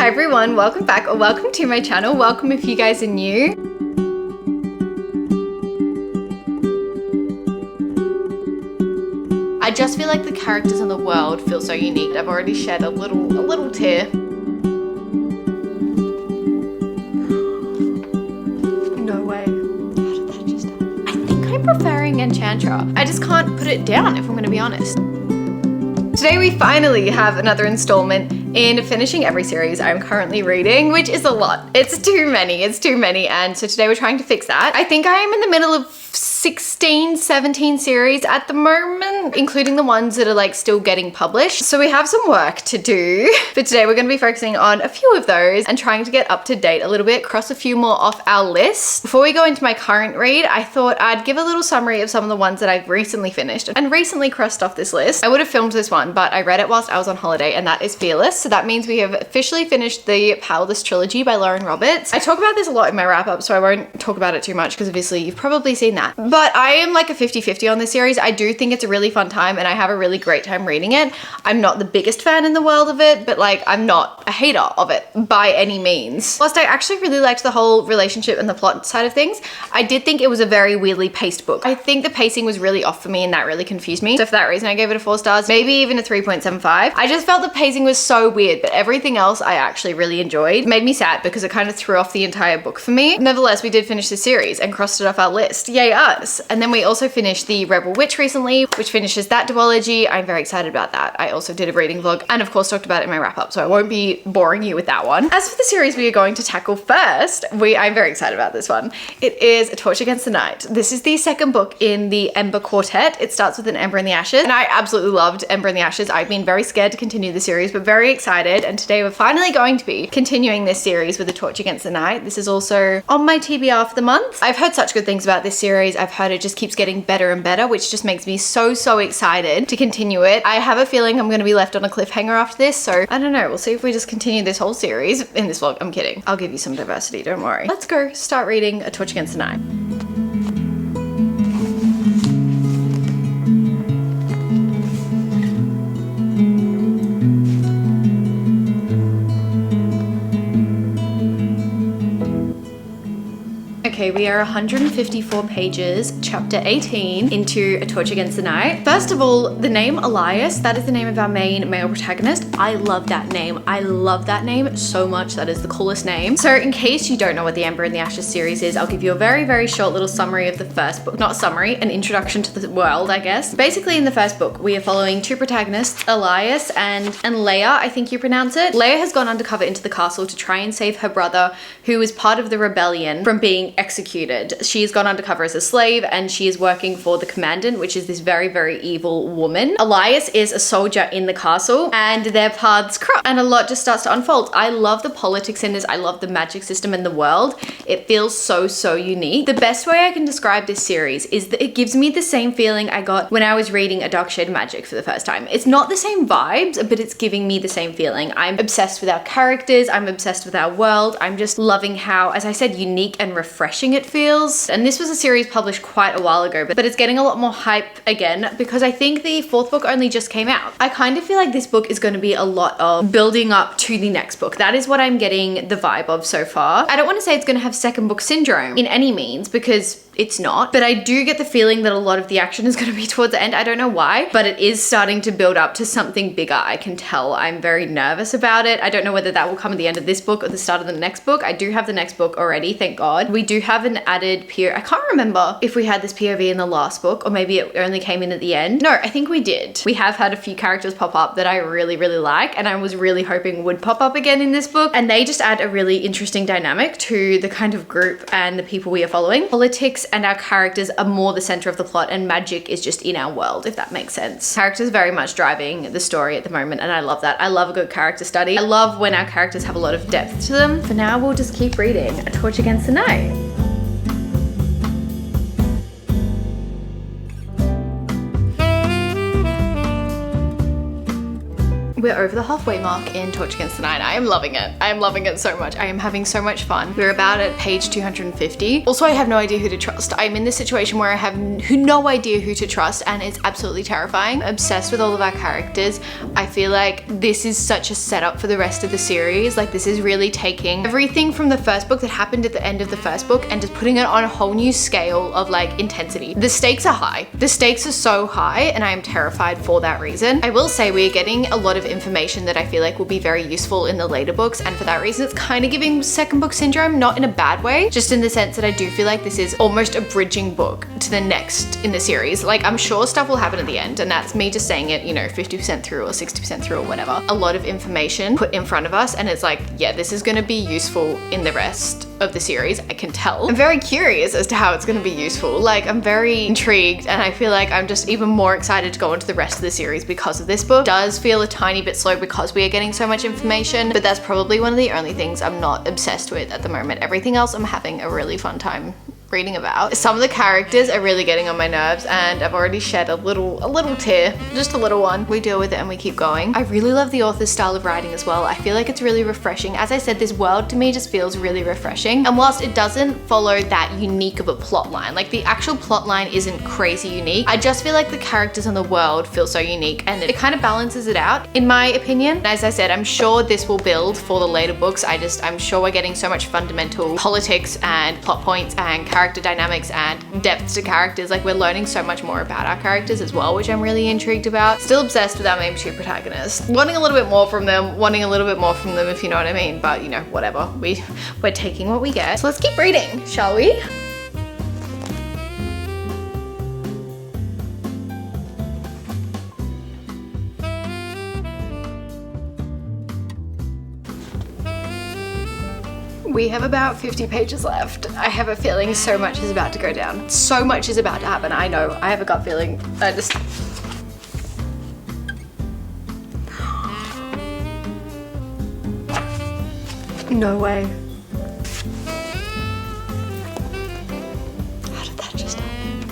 Hi everyone, welcome back or welcome to my channel. Welcome if you guys are new. I just feel like the characters in the world feel so unique. I've already shed a little tear. No way. How did that just happen? I think I'm preferring Enchantra. I just can't put it down if I'm gonna be honest. Today we finally have another installment in finishing every series I'm currently reading, which is a lot. It's too many, and so today we're trying to fix that. I think I am in the middle of 16, 17 series at the moment, including the ones that are like still getting published. So we have some work to do. But today we're gonna be focusing on a few of those and trying to get up to date a little bit, cross a few more off our list. Before we go into my current read, I thought I'd give a little summary of some of the ones that I've recently finished and recently crossed off this list. I would have filmed this one, but I read it whilst I was on holiday, and that is Fearless. So that means we have officially finished the Powerless trilogy by Lauren Roberts. I talk about this a lot in my wrap up, so I won't talk about it too much because obviously you've probably seen that. But I am like a 50-50 on this series. I do think it's a really fun time and I have a really great time reading it. I'm not the biggest fan in the world of it, but like I'm not a hater of it by any means. Whilst I actually really liked the whole relationship and the plot side of things, I did think it was a very weirdly paced book. I think the pacing was really off for me and that really confused me. So for that reason, I gave it a 4 stars, maybe even a 3.75. I just felt the pacing was so weird, but everything else I actually really enjoyed. It made me sad because it kind of threw off the entire book for me. Nevertheless, we did finish the series and crossed it off our list. Yay us. And then we also finished the Rebel Witch recently, which finishes that duology. I'm very excited about that. I also did a reading vlog and of course talked about it in my wrap up, so I won't be boring you with that one. As for the series we are going to tackle first, I'm very excited about this one. It is A Torch Against the Night. This is the second book in the Ember Quartet. It starts with an Ember in the Ashes, and I absolutely loved Ember in the Ashes. I've been very scared to continue the series, but very excited, and today we're finally going to be continuing this series with A Torch Against the Night. This is also on my TBR for the month. I've heard such good things about this series. I've heard it just keeps getting better and better, which just makes me so excited to continue it. I have a feeling I'm going to be left on a cliffhanger after this, so I don't know. We'll see if we just continue this whole series in this vlog. I'm kidding. I'll give you some diversity, don't worry. Let's go start reading A Torch Against the Night. Okay, we are 154 pages, chapter 18, into A Torch Against the Night. First of all, the name Elias, that is the name of our main male protagonist. I love that name. I love that name so much. That is the coolest name. So in case you don't know what the Ember in the Ashes series is, I'll give you a very short little summary of the first book. Not summary, an introduction to the world, I guess. Basically, in the first book, we are following two protagonists, Elias and Leia, I think you pronounce it. Leia has gone undercover into the castle to try and save her brother, who is part of the rebellion, from being executed. She has gone undercover as a slave and she is working for the commandant, which is this very evil woman. Elias is a soldier in the castle and their paths cross and a lot just starts to unfold. I love the politics in this. I love the magic system in the world. It feels so unique. The best way I can describe this series is that it gives me the same feeling I got when I was reading A Dark Shade of Magic for the first time. It's not the same vibes, but it's giving me the same feeling. I'm obsessed with our characters. I'm obsessed with our world. I'm just loving how, as I said, unique and refreshing it feels. And this was a series published quite a while ago, but it's getting a lot more hype again because I think the fourth book only just came out. I kind of feel like this book is going to be a lot of building up to the next book. That is what I'm getting the vibe of so far. I don't want to say it's going to have second book syndrome in any means because it's not, but I do get the feeling that a lot of the action is going to be towards the end. I don't know why, but it is starting to build up to something bigger. I can tell. I'm very nervous about it. I don't know whether that will come at the end of this book or the start of the next book. I do have the next book already, thank God. We do have an added POV. I can't remember if we had this POV in the last book or maybe it only came in at the end. No, I think we did. We have had a few characters pop up that I really like and I was really hoping would pop up again in this book, and they just add a really interesting dynamic to the kind of group and the people we are following. Politics and our characters are more the center of the plot and magic is just in our world, if that makes sense. Characters very much driving the story at the moment and I love that. I love a good character study. I love when our characters have a lot of depth to them. For now, we'll just keep reading A Torch Against the Night. We're over the halfway mark in Torch Against the Night. I am loving it. I am loving it so much. I am having so much fun. We're about at page 250. Also, I have no idea who to trust. I'm in this situation where I have no idea who to trust, and it's absolutely terrifying. I'm obsessed with all of our characters. I feel like this is such a setup for the rest of the series. Like, this is really taking everything from the first book that happened at the end of the first book and just putting it on a whole new scale of like intensity. The stakes are high. The stakes are so high, and I am terrified for that reason. I will say we're getting a lot of information that I feel like will be very useful in the later books, and for that reason it's kind of giving second book syndrome, not in a bad way, just in the sense that I do feel like this is almost a bridging book to the next in the series. Like, I'm sure stuff will happen at the end, and that's me just saying it, you know, 50% through or 60% through or whatever. A lot of information put in front of us, and it's like, yeah, this is going to be useful in the rest of the series. I can tell. I'm very curious as to how it's going to be useful. Like, I'm very intrigued, and I feel like I'm just even more excited to go into the rest of the series because of this book. It does feel a tiny bit slow because we are getting so much information, but that's probably one of the only things I'm not obsessed with at the moment. Everything else I'm having a really fun time reading about. Some of the characters are really getting on my nerves, and I've already shed a little tear, just a little one. We deal with it and we keep going. I really love the author's style of writing as well. I feel like it's really refreshing. As I said, this world to me just feels really refreshing, and whilst it doesn't follow that unique of a plot line, like the actual plot line isn't crazy unique, I just feel like the characters in the world feel so unique, and it kind of balances it out in my opinion. As I said, I'm sure this will build for the later books. I'm sure we're getting so much fundamental politics and plot points and character dynamics and depth to characters. Like, we're learning so much more about our characters as well, which I'm really intrigued about. Still obsessed with our main two protagonists. Wanting a little bit more from them, if you know what I mean, but you know, whatever. We're taking what we get. So let's keep reading, shall we? We have about 50 pages left. I have a feeling so much is about to go down. So much is about to happen. I know. I have a gut feeling. No way. How did that just happen?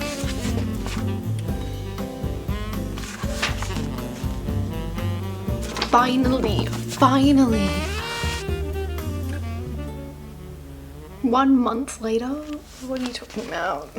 Finally. 1 month later? What are you talking about?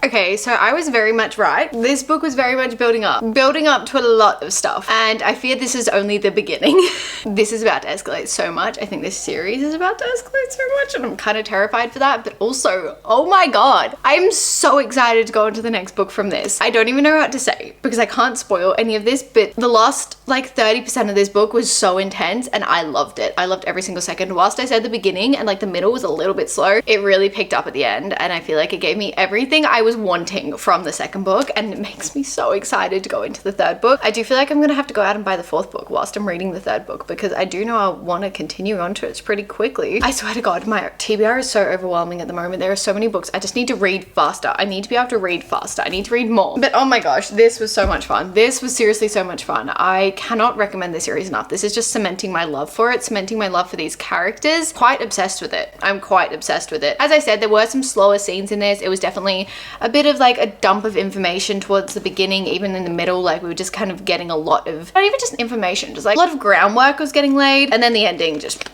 Okay, so I was very much right. This book was very much building up to a lot of stuff. And I fear this is only the beginning. This is about to escalate so much. I think this series is about to escalate so much, and I'm kind of terrified for that. But also, oh my God, I'm so excited to go into the next book from this. I don't even know what to say because I can't spoil any of this, but the last like 30% of this book was so intense, and I loved it. I loved every single second. Whilst I said the beginning and like the middle was a little bit slow, it really picked up at the end, and I feel like it gave me everything I was wanting from the second book, and it makes me so excited to go into the third book. I do feel like I'm gonna have to go out and buy the fourth book whilst I'm reading the third book, because I do know I want to continue on to it pretty quickly. I swear to God, my TBR is so overwhelming at the moment. There are so many books. I just need to read faster. I need to be able to read faster. I need to read more. But oh my gosh, this was so much fun. This was seriously so much fun. I cannot recommend this series enough. This is just cementing my love for it, cementing my love for these characters. Quite obsessed with it. I'm quite obsessed with it. As I said, there were some slower scenes in this. It was definitely a bit of like a dump of information towards the beginning, even in the middle. Like, we were just kind of getting a lot of, not even just information, just like a lot of groundwork was getting laid, and then the ending just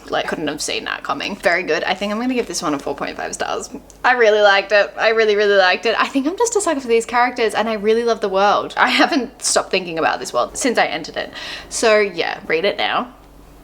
like, couldn't have seen that coming. Very good. I think I'm gonna give this one a 4.5 stars. I really liked it. I really liked it. I think I'm just a sucker for these characters, and I really love the world. I haven't stopped thinking about this world since I entered it. So yeah, read it now.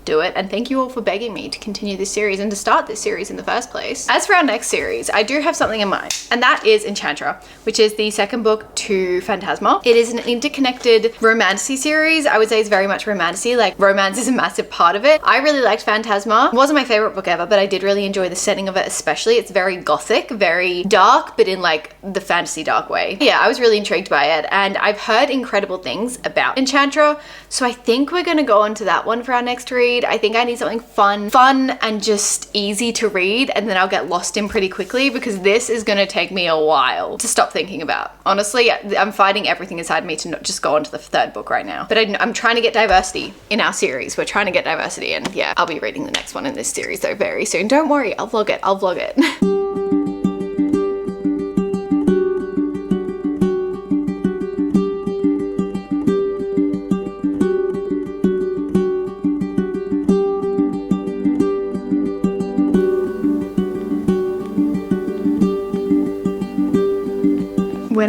Do it, and thank you all for begging me to continue this series and to start this series in the first place. As for our next series, I do have something in mind, and that is Enchantra, which is the second book to Phantasma. It is an interconnected romantasy series. I would say it's very much romantasy, like romance is a massive part of it. I really liked Phantasma. It wasn't my favorite book ever, but I did really enjoy the setting of it, especially. It's very gothic, very dark, but in like the fantasy dark way. Yeah, I was really intrigued by it, and I've heard incredible things about Enchantra, so I think we're gonna go on to that one for our next read. I think I need something fun and just easy to read, and then I'll get lost in pretty quickly, because this is gonna take me a while to stop thinking about. Honestly, I'm fighting everything inside me to not just go on to the third book right now. But I'm trying to get diversity in our series. We're trying to get diversity, and yeah, I'll be reading the next one in this series though very soon. Don't worry, I'll vlog it.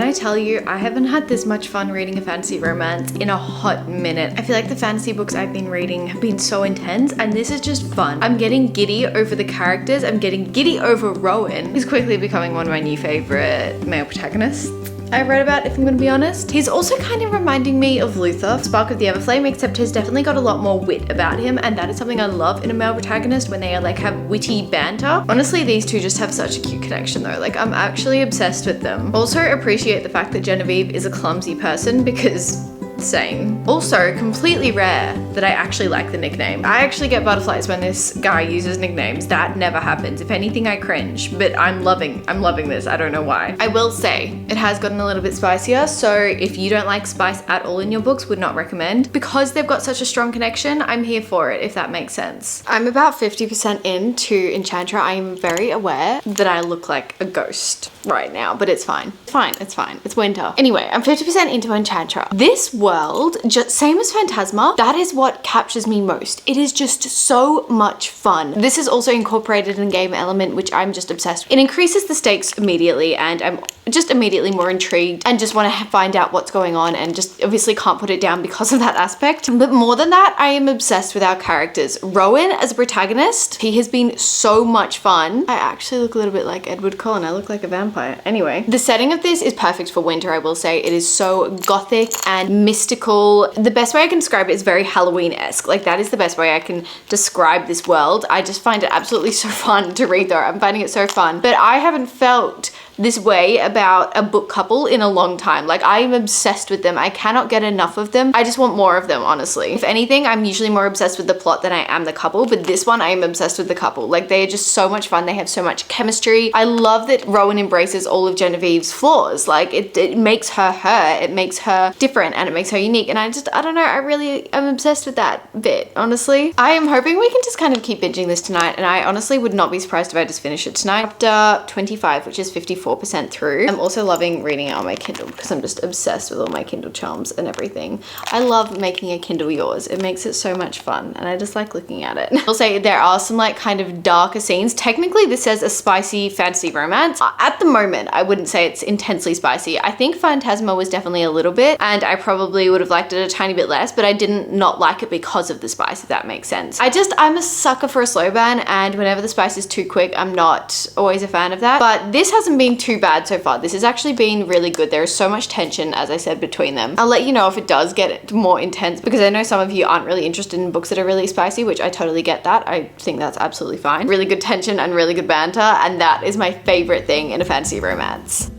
I tell you, I haven't had this much fun reading a fantasy romance in a hot minute. I feel like the fantasy books I've been reading have been so intense, and this is just fun. I'm getting giddy over the characters. I'm getting giddy over Rowan. He's quickly becoming one of my new favorite male protagonists I read about, if I'm gonna be honest. He's also kind of reminding me of Luther, Spark of the Everflame, except he's definitely got a lot more wit about him, and that is something I love in a male protagonist, when they are like have witty banter. Honestly, these two just have such a cute connection though. Like, I'm actually obsessed with them. Also appreciate the fact that Genevieve is a clumsy person, because same. Also, completely rare that I actually like the nickname. I actually get butterflies when this guy uses nicknames. That never happens. If anything, I cringe, but I'm loving this. I don't know why. I will say it has gotten a little bit spicier, so if you don't like spice at all in your books, would not recommend. Because they've got such a strong connection, I'm here for it, if that makes sense. I'm about 50% into Enchantra. I am very aware that I look like a ghost right now, but it's fine. It's fine, it's fine. It's winter. Anyway, I'm 50% into Enchantra. This world, just same as Phantasma, that is what captures me most. It is just so much fun. This is also incorporated in game element, which I'm just obsessed with. It increases the stakes immediately, and I'm just immediately more intrigued and just want to find out what's going on, and just obviously can't put it down because of that aspect. But more than that, I am obsessed with our characters. Rowan as a protagonist, he has been so much fun. I actually look a little bit like Edward Cullen. I look like a vampire. Anyway, the setting of this is perfect for winter, I will say. It is so gothic and mystical. The best way I can describe it is very Halloween-esque. Like, that is the best way I can describe this world. I just find it absolutely so fun to read though. I'm finding it so fun. But I haven't felt this way about a book couple in a long time. Like, I am obsessed with them. I cannot get enough of them. I just want more of them, honestly. If anything, I'm usually more obsessed with the plot than I am the couple, but this one I am obsessed with the couple. Like, they are just so much fun. They have so much chemistry. I love that Rowan embraces all of Genevieve's flaws. Like, it makes her her. It makes her different, and it makes her unique. And I don't know, I'm obsessed with that bit, honestly. I am hoping we can just kind of keep binging this tonight, and I honestly would not be surprised if I just finish it tonight. Chapter 25, which is 54% through. I'm also loving reading it on my Kindle because I'm just obsessed with all my Kindle charms and everything. I love making a Kindle yours. It makes it so much fun, and I just like looking at it. I'll say there are some like kind of darker scenes. Technically, this says a spicy fantasy romance. At the moment, I wouldn't say it's intensely spicy. I think Phantasma was definitely a little bit, and I probably would have liked it a tiny bit less, but I didn't not like it because of the spice, if that makes sense. I'm a sucker for a slow burn, and whenever the spice is too quick, I'm not always a fan of that. But this hasn't been too bad so far. This has actually been really good. There is so much tension, as I said, between them. I'll let you know if it does get more intense, because I know some of you aren't really interested in books that are really spicy, which I totally get that. I think that's absolutely fine. Really good tension and really good banter, and that is my favorite thing in a fantasy romance.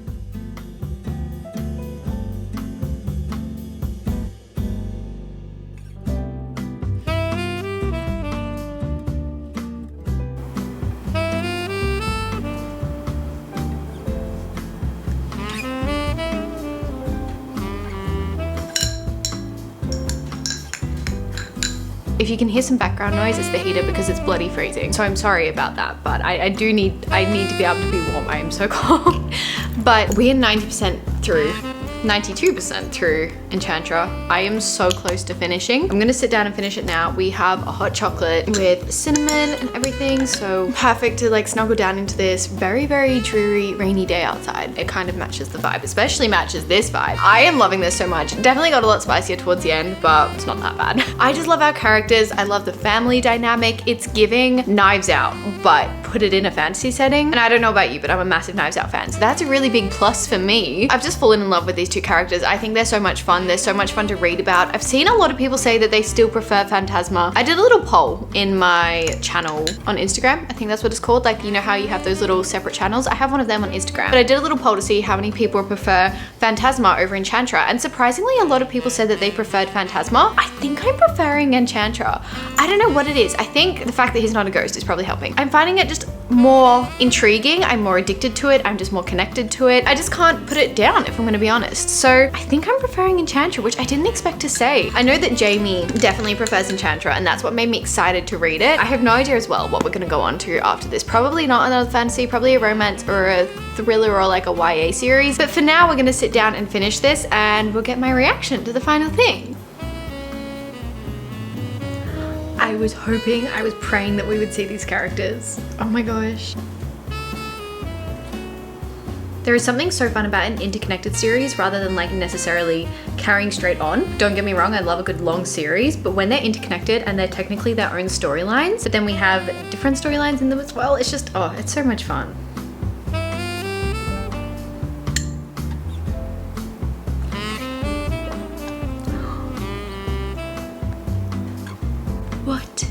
If you can hear some background noise, it's the heater because it's bloody freezing. So I'm sorry about that, but I need to be able to be warm. I am so cold. But we are 90% through. 92% through Enchantra. I am so close to finishing. I'm gonna sit down and finish it now. We have a hot chocolate with cinnamon and everything, so perfect to like snuggle down into this very, very dreary, rainy day outside. It kind of matches the vibe, especially matches this vibe. I am loving this so much. Definitely got a lot spicier towards the end, but it's not that bad. I just love our characters. I love the family dynamic. It's giving Knives Out, but put it in a fantasy setting. And I don't know about you, but I'm a massive Knives Out fan, so that's a really big plus for me. I've just fallen in love with these two characters. I think they're so much fun. They're so much fun to read about. I've seen a lot of people say that they still prefer Phantasma. I did a little poll in my channel on Instagram. I think that's what it's called. Like, you know how you have those little separate channels? I have one of them on Instagram. But I did a little poll to see how many people prefer Phantasma over Enchantra. And surprisingly, a lot of people said that they preferred Phantasma. I think I'm preferring Enchantra. I don't know what it is. I think the fact that he's not a ghost is probably helping. I'm finding it just more intriguing. I'm more addicted to it. I'm just more connected to it. I just can't put it down, if I'm gonna be honest. So I think I'm preferring Enchantra, which I didn't expect to say. I know that Jamie definitely prefers Enchantra, and that's what made me excited to read it. I have no idea as well what we're gonna go on to after this. Probably not another fantasy, probably a romance or a thriller or like a YA series. But for now, we're gonna sit down and finish this, and we'll get my reaction to the final thing. I was hoping, I was praying that we would see these characters. Oh my gosh. There is something so fun about an interconnected series rather than like necessarily carrying straight on. Don't get me wrong, I love a good long series, but when they're interconnected and they're technically their own storylines, but then we have different storylines in them as well, it's just, oh, it's so much fun. What?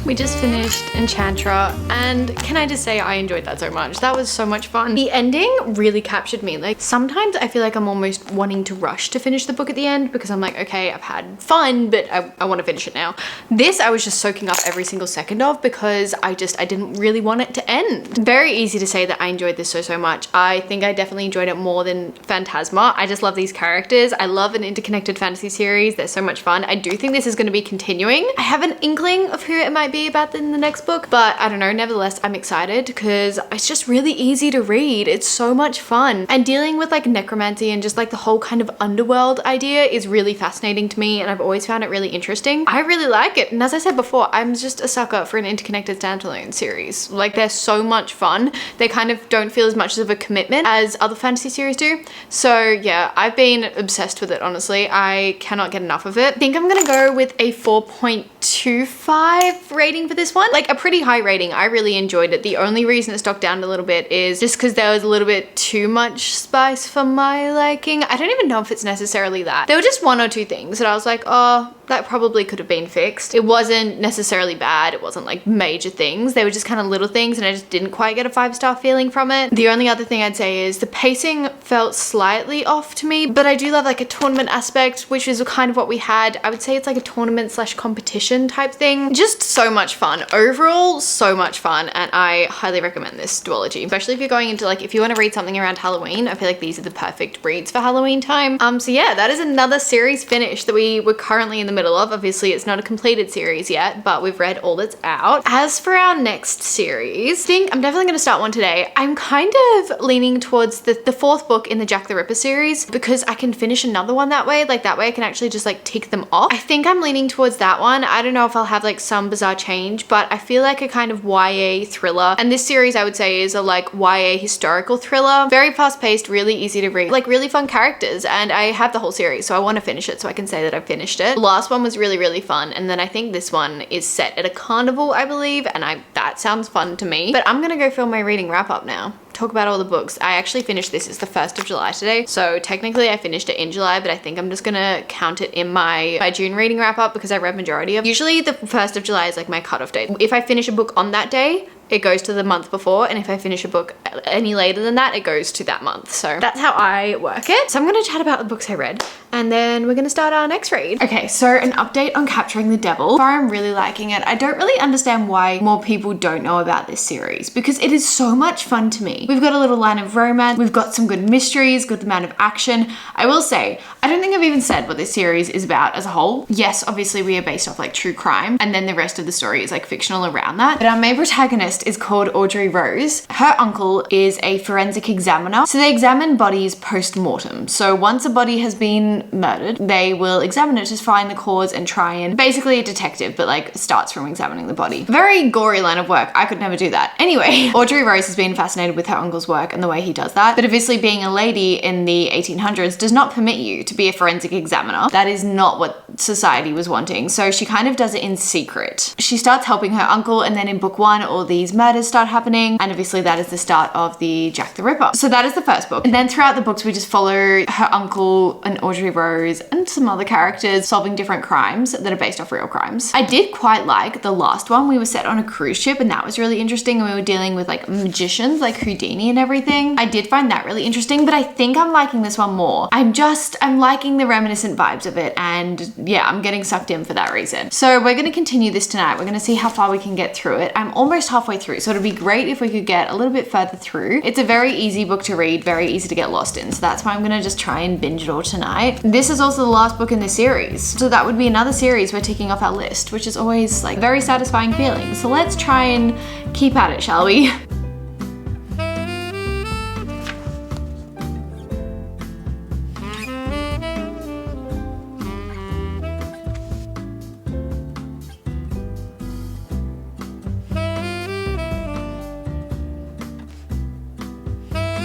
We just finished Enchantra, and can I just say I enjoyed that so much. That was so much fun. The ending really captured me. Like sometimes I feel like I'm almost wanting to rush to finish the book at the end because I'm like, okay, I've had fun, but I want to finish it now. This I was just soaking up every single second of because I didn't really want it to end. Very easy to say that I enjoyed this so much. I think I definitely enjoyed it more than Phantasma. I just love these characters. I love an interconnected fantasy series. They're so much fun. I do think this is going to be continuing. I have an inkling of who it might be about in the next book, but I don't know. Nevertheless, I'm excited because it's just really easy to read. It's so much fun, and dealing with like necromancy and just like the whole kind of underworld idea is really fascinating to me, and I've always found it really interesting. I really like it, and as I said before, I'm just a sucker for an interconnected standalone series. Like they're so much fun. They kind of don't feel as much of a commitment as other fantasy series do. So yeah, I've been obsessed with it, honestly. I cannot get enough of it. I think I'm gonna go with a 4.25 rating for this one. Like a pretty high rating. I really enjoyed it. The only reason it's knocked down a little bit is just because there was a little bit too much spice for my liking. I don't even know if it's necessarily that. There were just one or two things that I was like, oh, that probably could have been fixed. It wasn't necessarily bad. It wasn't like major things. They were just kind of little things, and I just didn't quite get a 5-star feeling from it. The only other thing I'd say is the pacing felt slightly off to me, but I do love like a tournament aspect, which is kind of what we had. I would say it's like a tournament / competition type thing. Just so much fun. Overall, so much fun, and I highly recommend this duology, especially if you're going into like, if you want to read something around Halloween. I feel like these are the perfect reads for Halloween time. So yeah, that is another series finished that we were currently in the middle of. Obviously, it's not a completed series yet, but we've read all that's out. As for our next series, I think I'm definitely going to start one today. I'm kind of leaning towards the 4th book in the Jack the Ripper series because I can finish another one that way. Like that way I can actually just like tick them off. I think I'm leaning towards that one. I don't know if I'll have like some bizarre change, but I feel like a kind of YA thriller. And this series I would say is a like YA historical thriller. Very fast paced, really easy to read, like really fun characters. And I have the whole series, so I want to finish it so I can say that I've finished it. The last one was really fun, and then I think this one is set at a carnival, I believe, and that sounds fun to me. But I'm gonna go film my reading wrap up now. Talk about all the books. I actually finished this. It's the 1st of July today, so technically I finished it in July, but I think I'm just gonna count it in my June reading wrap up because I read majority of. Usually the 1st of July is like my cutoff date. If I finish a book on that day, it goes to the month before, and if I finish a book any later than that, it goes to that month. So that's how I work it. So I'm gonna chat about the books I read, and then we're gonna start our next read. Okay, so an update on Capturing the Devil. I'm really liking it. I don't really understand why more people don't know about this series because it is so much fun to me. We've got a little line of romance, we've got some good mysteries, good amount of action. I will say, I don't think I've even said what this series is about as a whole. Yes, obviously we are based off like true crime, and then the rest of the story is like fictional around that. But our main protagonist is called Audrey Rose. Her uncle is a forensic examiner. So they examine bodies post-mortem. So once a body has been murdered, they will examine it to find the cause and try and basically a detective, but like starts from examining the body. Very gory line of work. I could never do that. Anyway, Audrey Rose has been fascinated with her uncle's work and the way he does that. But obviously being a lady in the 1800s does not permit you to be a forensic examiner. That is not what society was wanting. So she kind of does it in secret. She starts helping her uncle, and then in book 1, all these murders start happening, and obviously that is the start of the Jack the Ripper. So that is the first book, and then throughout the books we just follow her uncle and Audrey Rose and some other characters solving different crimes that are based off real crimes. I did quite like the last one. We were set on a cruise ship, and that was really interesting, and we were dealing with like magicians like Houdini and everything. I did find that really interesting, but I think I'm liking this one more. I'm liking the reminiscent vibes of it, and yeah, I'm getting sucked in for that reason. So we're going to continue this tonight. We're going to see how far we can get through it. I'm almost halfway halfway through, so it'd be great if we could get a little bit further through. It's a very easy book to read, very easy to get lost in, so that's why I'm gonna just try and binge it all tonight. This is also the last book in this series, so that would be another series we're ticking off our list, which is always like very satisfying feeling. So let's try and keep at it, shall we?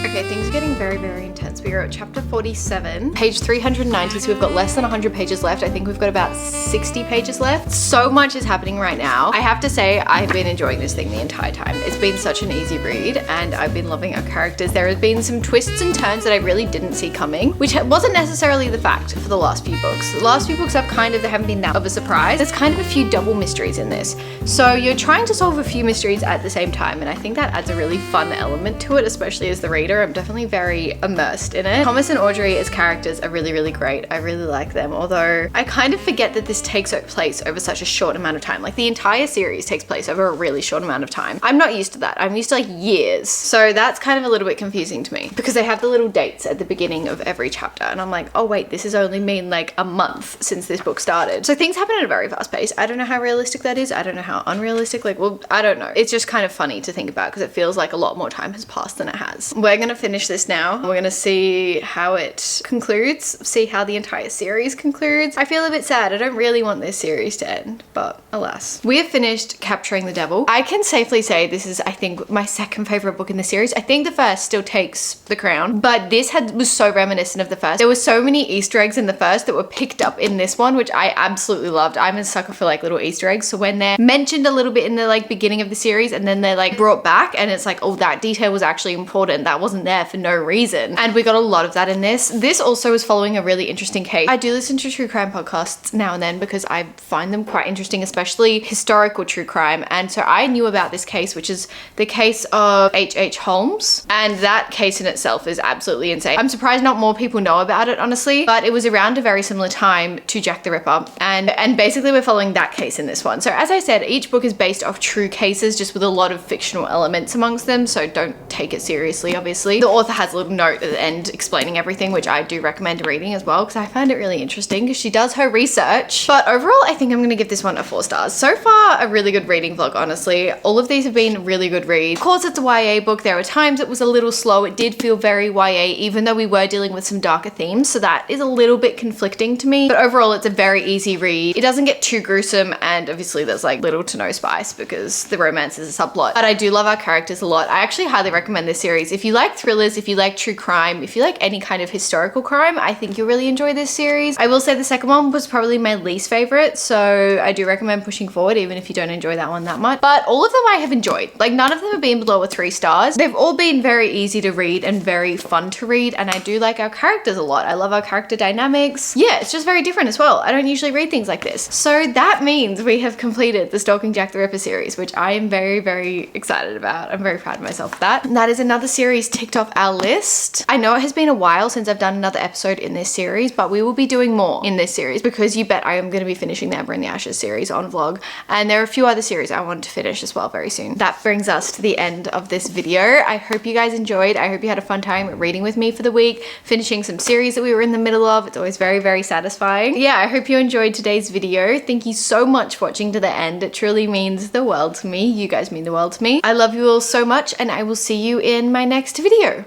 Okay, things are getting very, very intense. We are at chapter 47, page 390, so we've got less than 100 pages left. I think we've got about 60 pages left. So much is happening right now. I have to say, I've been enjoying this thing the entire time. It's been such an easy read, and I've been loving our characters. There have been some twists and turns that I really didn't see coming, which wasn't necessarily the fact for the last few books. The last few books they haven't been that of a surprise. There's kind of a few double mysteries in this. So you're trying to solve a few mysteries at the same time, and I think that adds a really fun element to it, especially as the reader. I'm definitely very immersed in it. Thomas and Audrey as characters are really, really great. I really like them, although I kind of forget that this takes place over such a short amount of time. Like the entire series takes place over a really short amount of time. I'm not used to that. I'm used to like years. So that's kind of a little bit confusing to me because they have the little dates at the beginning of every chapter, and I'm like, oh wait, this has only been like a month since this book started. So things happen at a very fast pace. I don't know how realistic that is. I don't know how unrealistic, like, well, I don't know. It's just kind of funny to think about because it feels like a lot more time has passed than it has. We're gonna finish this now. We're gonna see how it concludes, see how the entire series concludes. I feel a bit sad. I don't really want this series to end, but alas. We have finished Capturing the Devil. I can safely say this is, I think, my second favorite book in the series. I think the first still takes the crown, but this was so reminiscent of the first. There were so many Easter eggs in the first that were picked up in this one, which I absolutely loved. I'm a sucker for like little Easter eggs. So when they're mentioned a little bit in the like beginning of the series and then they're like brought back and it's like, oh, that detail was actually important. That wasn't there for no reason. And we got a lot of that in this. This also is following a really interesting case. I do listen to true crime podcasts now and then because I find them quite interesting, especially historical true crime. And so I knew about this case, which is the case of H.H. Holmes. And that case in itself is absolutely insane. I'm surprised not more people know about it, honestly, but it was around a very similar time to Jack the Ripper. And basically we're following that case in this one. So as I said, each book is based off true cases, just with a lot of fictional elements amongst them. So don't take it seriously, obviously. The author has a little note at the end explaining everything, which I do recommend reading as well because I find it really interesting because she does her research. But overall, I think I'm going to give this one a 4 stars. So far, a really good reading vlog, honestly. All of these have been really good reads. Of course, it's a YA book. There were times it was a little slow. It did feel very YA, even though we were dealing with some darker themes. So that is a little bit conflicting to me. But overall, it's a very easy read. It doesn't get too gruesome, and obviously there's like little to no spice because the romance is a subplot. But I do love our characters a lot. I actually highly recommend this series. If you like thrillers, if you like true crime, if you like any kind of historical crime, I think you'll really enjoy this series. I will say the second one was probably my least favorite, so I do recommend pushing forward even if you don't enjoy that one that much. But all of them I have enjoyed. Like none of them have been below a 3 stars. They've all been very easy to read and very fun to read, and I do like our characters a lot. I love our character dynamics. Yeah, it's just very different as well. I don't usually read things like this. So that means we have completed the Stalking Jack the Ripper series, which I am very, very excited about. I'm very proud of myself for that. And that is another series ticked off our list. I know it has been a while since I've done another episode in this series, but we will be doing more in this series because you bet I am going to be finishing the Ember in the Ashes series on vlog, and there are a few other series I want to finish as well very soon. That brings us to the end of this video. I hope you guys enjoyed. I hope you had a fun time reading with me for the week, finishing some series that we were in the middle of. It's always very, very satisfying. Yeah, I hope you enjoyed today's video. Thank you so much for watching to the end. It truly means the world to me. You guys mean the world to me. I love you all so much, and I will see you in my next video.